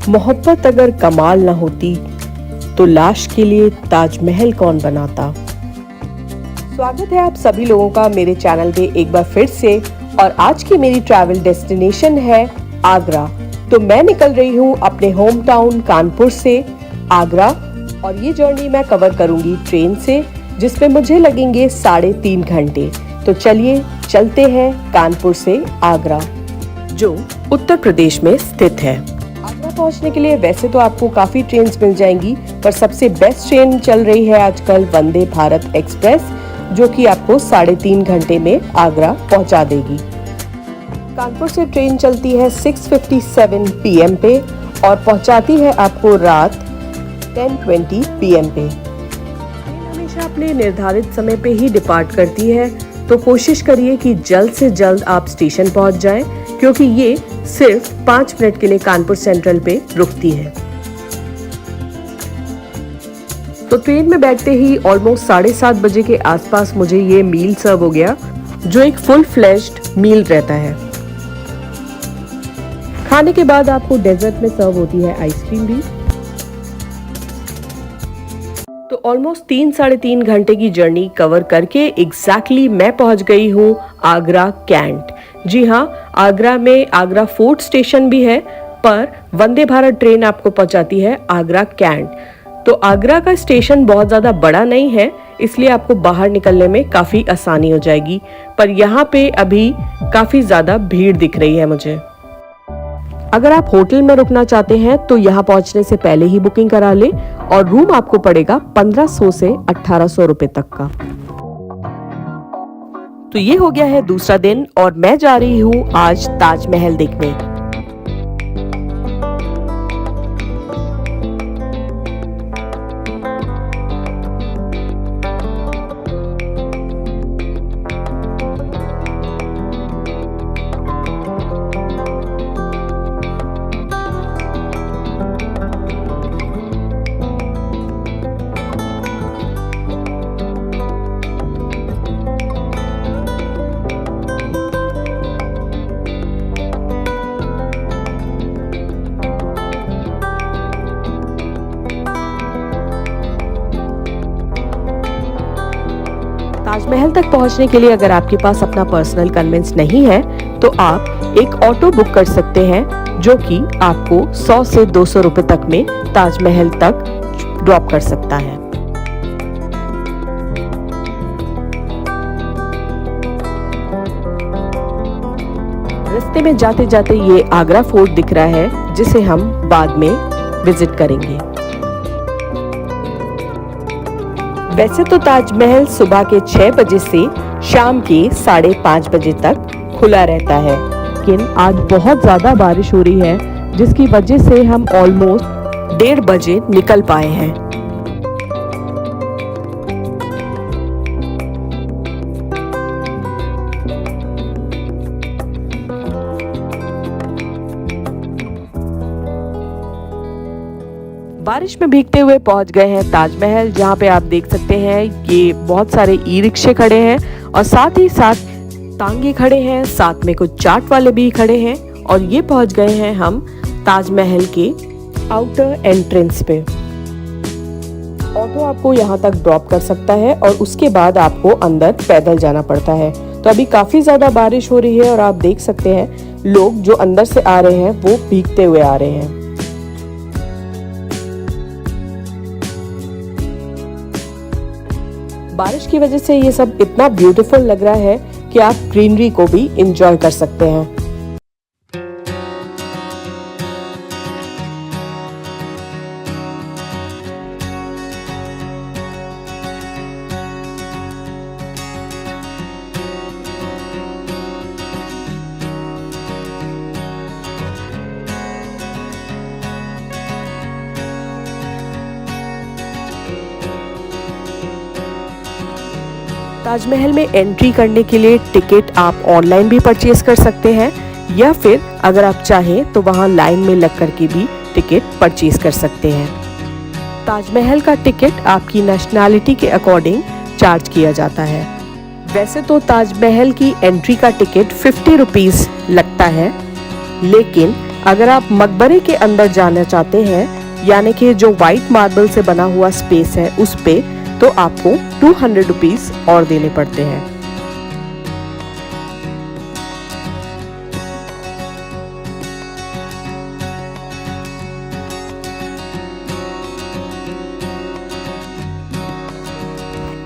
मोहब्बत अगर कमाल न होती तो लाश के लिए ताजमहल कौन बनाता। स्वागत है आप सभी लोगों का मेरे चैनल पे एक बार फिर से। और आज की मेरी ट्रैवल डेस्टिनेशन है आगरा। तो मैं निकल रही हूँ अपने होम टाउन कानपुर से आगरा, और ये जर्नी मैं कवर करूंगी ट्रेन से, जिसपे मुझे लगेंगे 3.5 घंटे। तो चलिए चलते हैं कानपुर से आगरा, जो उत्तर प्रदेश में स्थित है। आगरा पहुंचने के लिए वैसे तो आपको काफी ट्रेन्स मिल जाएंगी, पर सबसे बेस्ट ट्रेन चल रही है आजकल वंदे भारत एक्सप्रेस, जो कि आपको 3.5 घंटे में आगरा पहुंचा देगी। कानपुर से ट्रेन चलती है 6:57 PM पे और पहुंचाती है आपको रात 10:20 PM पे। ट्रेन हमेशा अपने निर्धारित समय पे ही डिपार्ट करती है, तो कोशिश करिए कि जल्द से जल्द आप स्टेशन पहुंच जाएं, क्योंकि ये सिर्फ 5 मिनट के लिए कानपुर सेंट्रल पे रुकती है। तो ट्रेन में बैठते ही ऑलमोस्ट 7:30 बजे के आसपास मुझे ये मील सर्व हो गया, जो एक फुल फ्लेश्ड मील रहता है। खाने के बाद आपको डेजर्ट में सर्व होती है आइसक्रीम भी। तो ऑलमोस्ट 3-3.5 घंटे की जर्नी कवर करके एग्जैक्टली मैं पहुंच गई हूँ आगरा कैंट। जी हाँ, आगरा में आगरा फोर्ट स्टेशन भी है, पर वंदे भारत ट्रेन आपको पहुंचाती है आगरा कैंट। तो आगरा का स्टेशन बहुत ज़्यादा बड़ा नहीं है, इसलिए आपको बाहर निकलने में काफ़ी आसानी हो जाएगी। पर यहाँ पे अभी काफ़ी ज़्यादा भीड़ दिख रही है मुझे। अगर आप होटल में रुकना चाहते हैं तो यहाँ पहुँचने से पहले ही बुकिंग करा ले, और रूम आपको पड़ेगा 1500 से 1800 रुपए तक का। तो ये हो गया है दूसरा दिन, और मैं जा रही हूँ आज ताजमहल देखने। ताजमहल तक पहुंचने के लिए अगर आपके पास अपना पर्सनल कन्वेंस नहीं है, तो आप एक ऑटो बुक कर सकते हैं, जो कि आपको 100 से 200 रुपए तक में ताजमहल तक ड्रॉप कर सकता है। रास्ते में जाते जाते ये आगरा फोर्ट दिख रहा है, जिसे हम बाद में विजिट करेंगे। वैसे तो ताजमहल सुबह के 6 बजे से शाम के 5:30 बजे तक खुला रहता है, लेकिन आज बहुत ज़्यादा बारिश हो रही है, जिसकी वजह से हम ऑलमोस्ट 1:30 बजे निकल पाए हैं। बारिश में भीगते हुए पहुंच गए हैं ताजमहल, जहां पे आप देख सकते हैं ये बहुत सारे ई रिक्शे खड़े हैं, और साथ ही साथ तांगे खड़े हैं, साथ में कुछ चाट वाले भी खड़े हैं। और ये पहुंच गए हैं हम ताजमहल के आउटर एंट्रेंस पे। ऑटो आपको यहां तक ड्रॉप कर सकता है, और उसके बाद आपको अंदर पैदल जाना पड़ता है। तो अभी काफी ज्यादा बारिश हो रही है, और आप देख सकते हैं लोग जो अंदर से आ रहे हैं वो भीगते हुए आ रहे हैं। बारिश की वजह से ये सब इतना ब्यूटीफुल लग रहा है कि आप ग्रीनरी को भी एंजॉय कर सकते हैं। ताजमहल में एंट्री करने के लिए टिकट आप ऑनलाइन भी परचेज कर सकते हैं, या फिर अगर आप चाहें तो वहां लाइन में लग कर के भी टिकट परचेज कर सकते हैं। ताजमहल का टिकट आपकी नेशनैलिटी के अकॉर्डिंग चार्ज किया जाता है। वैसे तो ताजमहल की एंट्री का टिकट 50 रुपीज लगता है, लेकिन अगर आप मकबरे के अंदर जाना चाहते हैं, यानी कि जो व्हाइट मार्बल से बना हुआ स्पेस है उस पे, तो आपको 200 रुपीज और देने पड़ते हैं।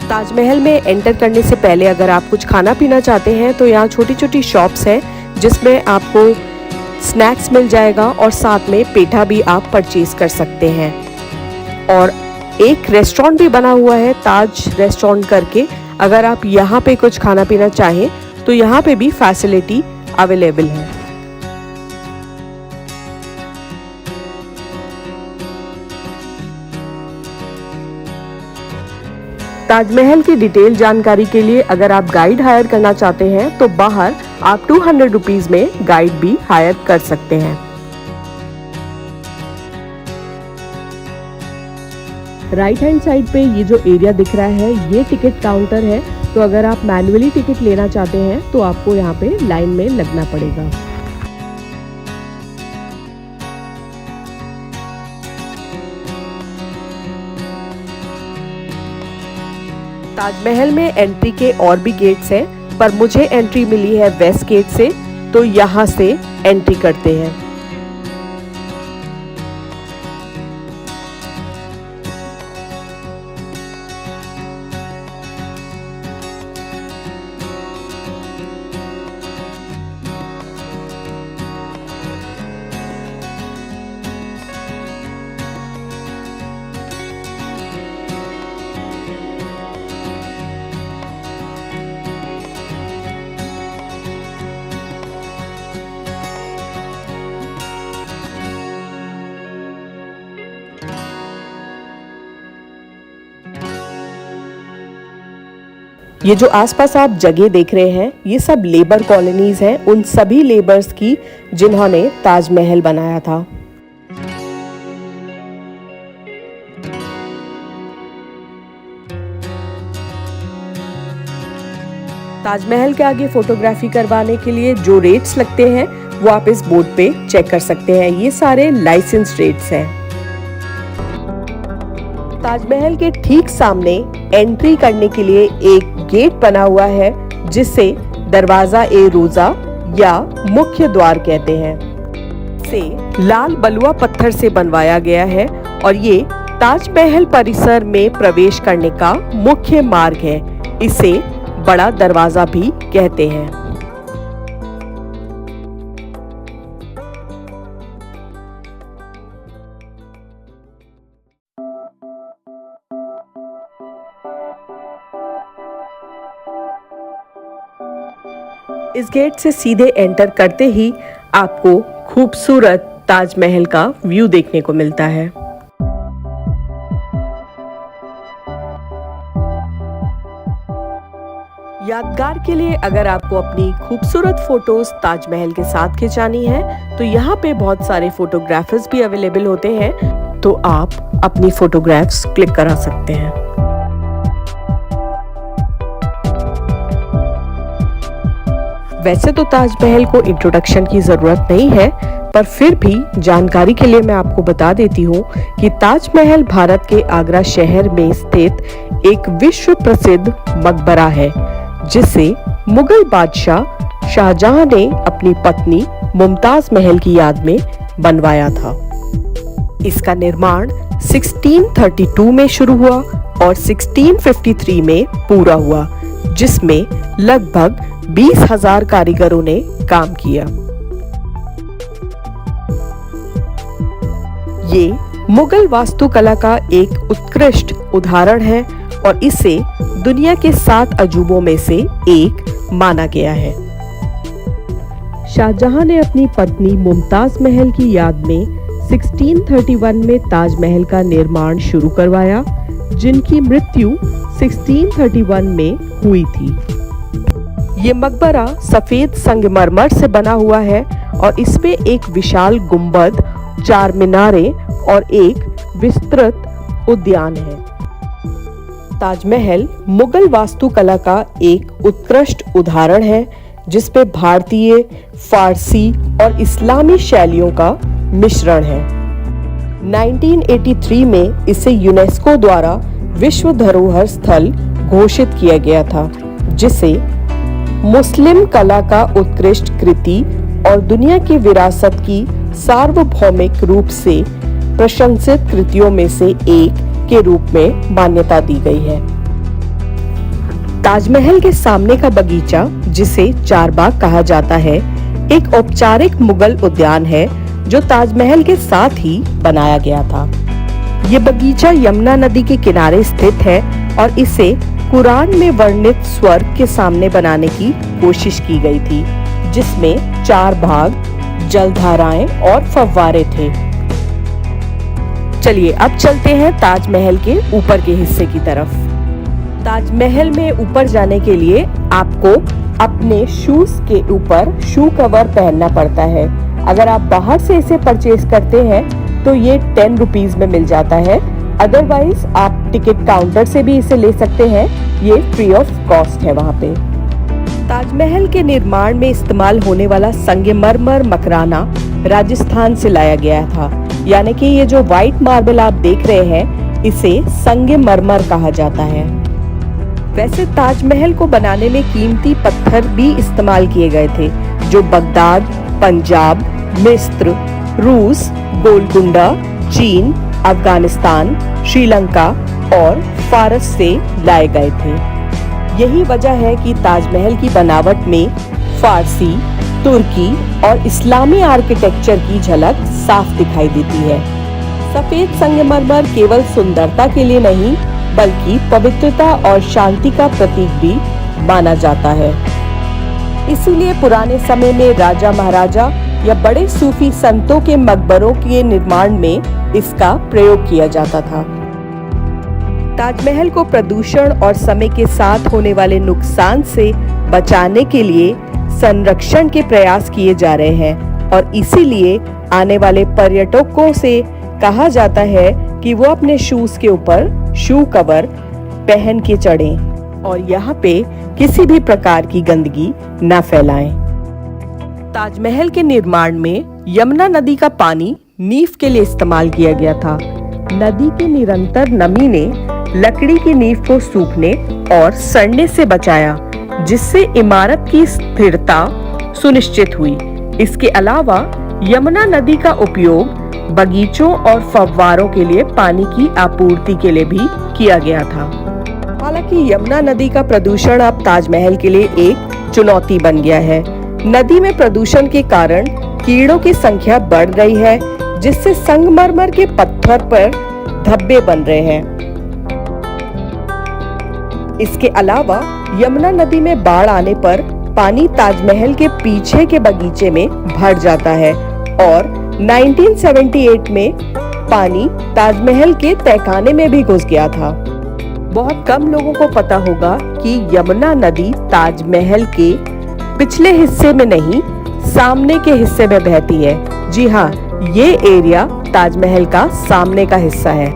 ताजमहल में एंटर करने से पहले अगर आप कुछ खाना पीना चाहते हैं तो यहाँ छोटी छोटी शॉप्स हैं जिसमें आपको स्नैक्स मिल जाएगा और साथ में पेठा भी आप परचेज कर सकते हैं। और एक रेस्टोरेंट भी बना हुआ है, ताज रेस्टोरेंट करके। अगर आप यहाँ पे कुछ खाना पीना चाहें तो यहाँ पे भी फैसिलिटी अवेलेबल है। ताजमहल की डिटेल जानकारी के लिए अगर आप गाइड हायर करना चाहते हैं तो बाहर आप 200 रुपीज में गाइड भी हायर कर सकते हैं। राइट हैंड साइड पे ये जो एरिया दिख रहा है ये टिकट काउंटर है, तो अगर आप मैन्युअली टिकट लेना चाहते हैं तो आपको यहाँ पे लाइन में लगना पड़ेगा। ताजमहल में एंट्री के और भी गेट्स हैं, पर मुझे एंट्री मिली है वेस्ट गेट से, तो यहाँ से एंट्री करते हैं। ये जो आसपास आप जगह देख रहे हैं ये सब लेबर कॉलोनीज हैं, उन सभी लेबर्स की जिन्होंने ताजमहल बनाया था। ताजमहल के आगे फोटोग्राफी करवाने के लिए जो रेट्स लगते हैं वो आप इस बोर्ड पे चेक कर सकते हैं। ये सारे लाइसेंस रेट्स हैं। ताजमहल के ठीक सामने एंट्री करने के लिए एक गेट बना हुआ है जिसे दरवाजा ए रोजा या मुख्य द्वार कहते हैं। इसे लाल बलुआ पत्थर से बनवाया गया है और ये ताजमहल परिसर में प्रवेश करने का मुख्य मार्ग है। इसे बड़ा दरवाजा भी कहते हैं। इस गेट से सीधे एंटर करते ही आपको खूबसूरत ताजमहल का व्यू देखने को मिलता है। यादगार के लिए अगर आपको अपनी खूबसूरत फोटोज ताजमहल के साथ खिंचानी है तो यहाँ पे बहुत सारे फोटोग्राफर्स भी अवेलेबल होते हैं, तो आप अपनी फोटोग्राफ्स क्लिक करा सकते हैं। वैसे तो ताजमहल को इंट्रोडक्शन की जरूरत नहीं है, पर फिर भी जानकारी के लिए मैं आपको बता देती हूँ कि ताजमहल भारत के आगरा शहर में स्थित एक विश्व प्रसिद्ध मकबरा है जिसे मुगल बादशाह शाहजहां ने अपनी पत्नी मुमताज महल की याद में बनवाया था। इसका निर्माण 1632 में शुरू हुआ और 1653 में पूरा हुआ, जिसमें लगभग 20,000 कारीगरों ने काम किया। ये मुगल वास्तुकला का एक उत्कृष्ट उदाहरण है और इसे दुनिया के 7 अजूबों में से एक माना गया है। शाहजहां ने अपनी पत्नी मुमताज महल की याद में 1631 में ताजमहल का निर्माण शुरू करवाया, जिनकी मृत्यु 1631 में हुई थी। ये मकबरा सफेद संगमरमर से बना हुआ है और इसमें एक विशाल गुंबद, 4 मीनारें और एक विस्तृत उद्यान है। ताजमहल मुगल वास्तुकला का एक उत्कृष्ट उदाहरण है जिस पे भारतीय, फारसी और इस्लामी शैलियों का मिश्रण है। 1983 में इसे यूनेस्को द्वारा विश्व धरोहर स्थल घोषित किया गया था, जिसे मुस्लिम कला का उत्कृष्ट कृति और दुनिया की विरासत की सार्वभौमिक रूप से प्रशंसित कृतियों में से एक के रूप में मान्यता दी गई है। ताजमहल के सामने का बगीचा, जिसे चारबाग कहा जाता है, एक औपचारिक मुगल उद्यान है जो ताजमहल के साथ ही बनाया गया था। ये बगीचा यमुना नदी के किनारे स्थित है और इसे कुरान में वर्णित स्वर्ग के सामने बनाने की कोशिश की गई थी, जिसमें 4 भाग, जलधाराएं और फव्वारे थे। चलिए अब चलते हैं ताजमहल के ऊपर के हिस्से की तरफ। ताजमहल में ऊपर जाने के लिए आपको अपने शूज के ऊपर शू कवर पहनना पड़ता है। अगर आप बाहर से इसे परचेज करते हैं तो ये 10 रुपीज में मिल जाता है। अदरवाइज आप टिकट काउंटर से भी इसे ले सकते हैं, ये फ्री ऑफ कॉस्ट है वहाँ पे। ताजमहल के निर्माण में इस्तेमाल होने वाला संगमरमर मकराना राजस्थान से लाया गया था, यानी कि ये जो व्हाइट मार्बल आप देख रहे हैं, इसे संगमरमर कहा जाता है। वैसे ताजमहल को बनाने में कीमती पत्थर भी इस्तेमाल किए गए थे, जो बगदाद, पंजाब, मिस्र, रूस, गोलकुंडा, चीन, अफगानिस्तान, श्रीलंका और फारस से लाए गए थे। यही वजह है कि ताजमहल की बनावट में फारसी, तुर्की और इस्लामी आर्किटेक्चर की झलक साफ दिखाई देती है। सफेद संगमरमर केवल सुंदरता के लिए नहीं, बल्कि पवित्रता और शांति का प्रतीक भी माना जाता है। इसीलिए पुराने समय में राजा महाराजा या बड़े सूफी संतों के मकबरों के निर्माण में इसका प्रयोग किया जाता था। ताजमहल को प्रदूषण और समय के साथ होने वाले नुकसान से बचाने के लिए संरक्षण के प्रयास किए जा रहे हैं और इसीलिए आने वाले पर्यटकों से कहा जाता है कि वो अपने शूज के ऊपर शू कवर पहन के चढ़ें और यहाँ पे किसी भी प्रकार की गंदगी न फैलाएं। ताजमहल के निर्माण में यमुना नदी का पानी नींव के लिए इस्तेमाल किया गया था। नदी की निरंतर नमी ने लकड़ी की नींव को सूखने और सड़ने से बचाया, जिससे इमारत की स्थिरता सुनिश्चित हुई। इसके अलावा यमुना नदी का उपयोग बगीचों और फव्वारों के लिए पानी की आपूर्ति के लिए भी किया गया था। हालांकि यमुना नदी का प्रदूषण अब ताजमहल के लिए एक चुनौती बन गया है। नदी में प्रदूषण के कारण कीड़ों की संख्या बढ़ रही है, जिससे संगमरमर के पत्थर पर धब्बे बन रहे हैं। इसके अलावा यमुना नदी में बाढ़ आने पर पानी ताजमहल के पीछे के बगीचे में भर जाता है और 1978 में पानी ताजमहल के तहखाने में भी घुस गया था। बहुत कम लोगों को पता होगा कि यमुना नदी ताजमहल के पिछले हिस्से में नहीं, सामने के हिस्से में बहती है। जी हाँ, ये एरिया ताजमहल का सामने का हिस्सा है।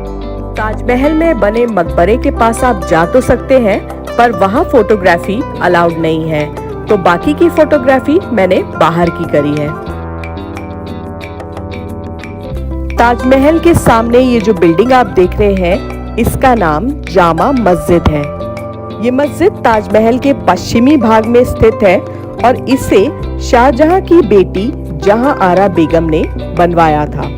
ताजमहल में बने मकबरे के पास आप जा तो सकते हैं, पर वहाँ फोटोग्राफी अलाउड नहीं है, तो बाकी की फोटोग्राफी मैंने बाहर की करी है। ताजमहल के सामने ये जो बिल्डिंग आप देख रहे हैं, इसका नाम जामा मस्जिद है। ये मस्जिद ताजमहल के पश्चिमी भाग में स्थित है और इसे शाहजहां की बेटी जहां आरा बेगम ने बनवाया था।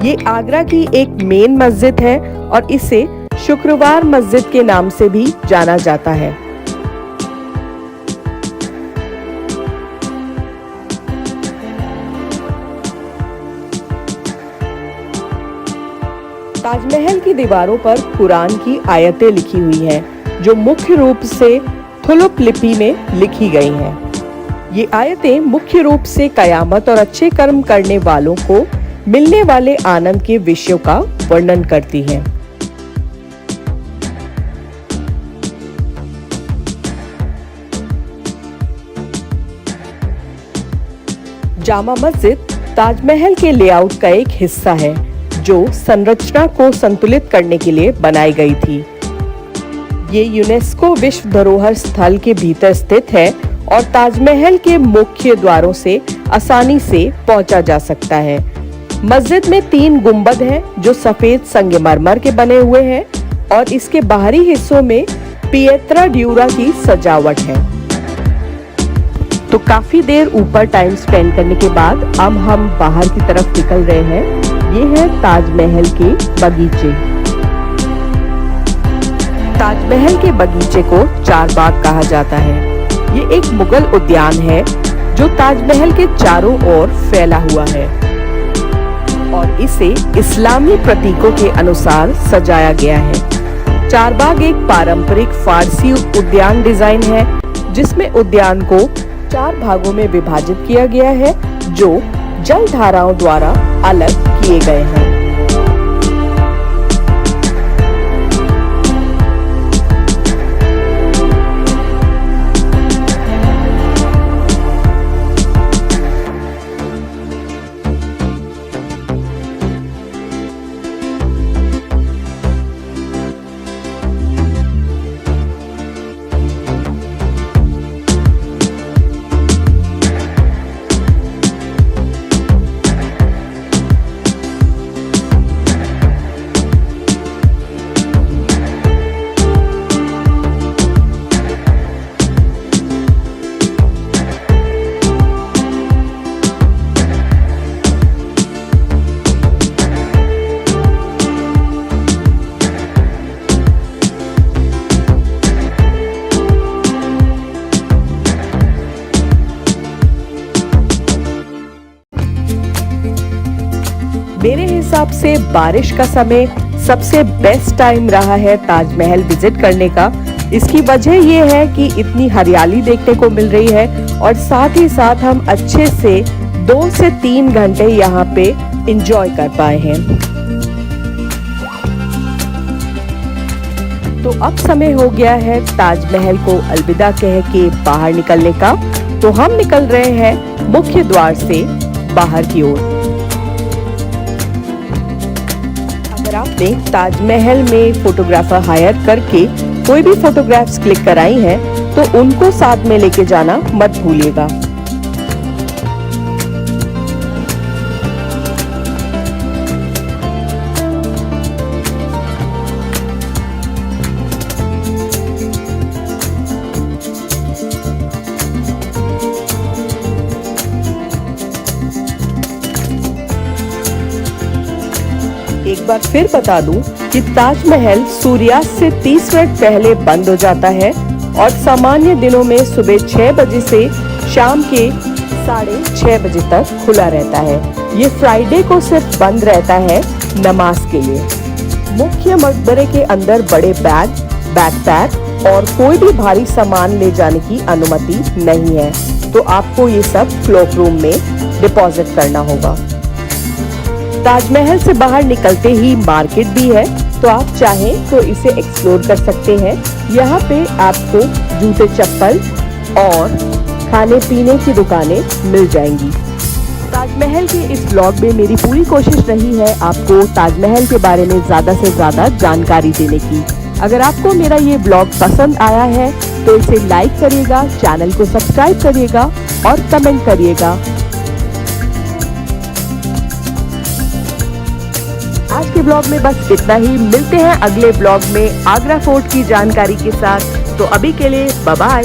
ये आगरा की एक मेन मस्जिद है और इसे शुक्रवार मस्जिद के नाम से भी जाना जाता है। ताजमहल की दीवारों पर कुरान की आयतें लिखी हुई हैं, जो मुख्य रूप से थुलुप लिपि में लिखी गई हैं। ये आयतें मुख्य रूप से कयामत और अच्छे कर्म करने वालों को मिलने वाले आनंद के विषयों का वर्णन करती हैं। जामा मस्जिद ताजमहल के लेआउट का एक हिस्सा है, जो संरचना को संतुलित करने के लिए बनाई गई थी। ये यूनेस्को विश्व धरोहर स्थल के भीतर स्थित है और ताजमहल के मुख्य द्वारों से आसानी से पहुंचा जा सकता है। मस्जिद में 3 गुंबद हैं जो सफेद संगमरमर के बने हुए हैं और इसके बाहरी हिस्सों में पिएत्रा ड्यूरा की सजावट है। तो काफी देर ऊपर टाइम स्पेंड करने के बाद अब हम बाहर की तरफ निकल रहे हैं। ये है ताजमहल के बगीचे। ताजमहल के बगीचे को चार बाग कहा जाता है। ये एक मुगल उद्यान है जो ताजमहल के चारों ओर फैला हुआ है और इसे इस्लामी प्रतीकों के अनुसार सजाया गया है। चार बाग एक पारंपरिक फारसी उद्यान डिजाइन है जिसमें उद्यान को 4 भागों में विभाजित किया गया है जो जल धाराओं द्वारा अलग किए गए हैं। मेरे हिसाब से बारिश का समय सबसे बेस्ट टाइम रहा है ताजमहल विजिट करने का। इसकी वजह ये है कि इतनी हरियाली देखने को मिल रही है और साथ ही साथ हम अच्छे से 2 से 3 घंटे यहाँ पे एंजॉय कर पाए हैं। तो अब समय हो गया है ताजमहल को अलविदा कह के बाहर निकलने का। तो हम निकल रहे हैं मुख्य द्वार से बाहर की ओर। अगर आपने ताजमहल में फोटोग्राफर हायर करके कोई भी फोटोग्राफ्स क्लिक कराई हैं तो उनको साथ में लेके जाना मत भूलिएगा। एक बार फिर बता दूं कि ताजमहल सूर्यास्त से 30 मिनट पहले बंद हो जाता है और सामान्य दिनों में सुबह 6 बजे से शाम के 6:30 बजे तक खुला रहता है। ये फ्राइडे को सिर्फ बंद रहता है नमाज के लिए। मुख्य मकबरे के अंदर बड़े बैग, बैकपैक और कोई भी भारी सामान ले जाने की अनुमति नहीं है, तो आपको ये सब क्लॉक रूम में डिपॉजिट करना होगा। ताजमहल से बाहर निकलते ही मार्केट भी है, तो आप चाहें तो इसे एक्सप्लोर कर सकते हैं। यहाँ पे आपको जूते चप्पल और खाने पीने की दुकानें मिल जाएंगी। ताजमहल के इस ब्लॉग में मेरी पूरी कोशिश रही है आपको ताजमहल के बारे में ज़्यादा से ज़्यादा जानकारी देने की। अगर आपको मेरा ये ब्लॉग पसंद आया है तो इसे लाइक करिएगा, चैनल को सब्सक्राइब करिएगा और कमेंट करिएगा। आज के ब्लॉग में बस इतना ही। मिलते हैं अगले ब्लॉग में आगरा फोर्ट की जानकारी के साथ। तो अभी के लिए बाय बाय।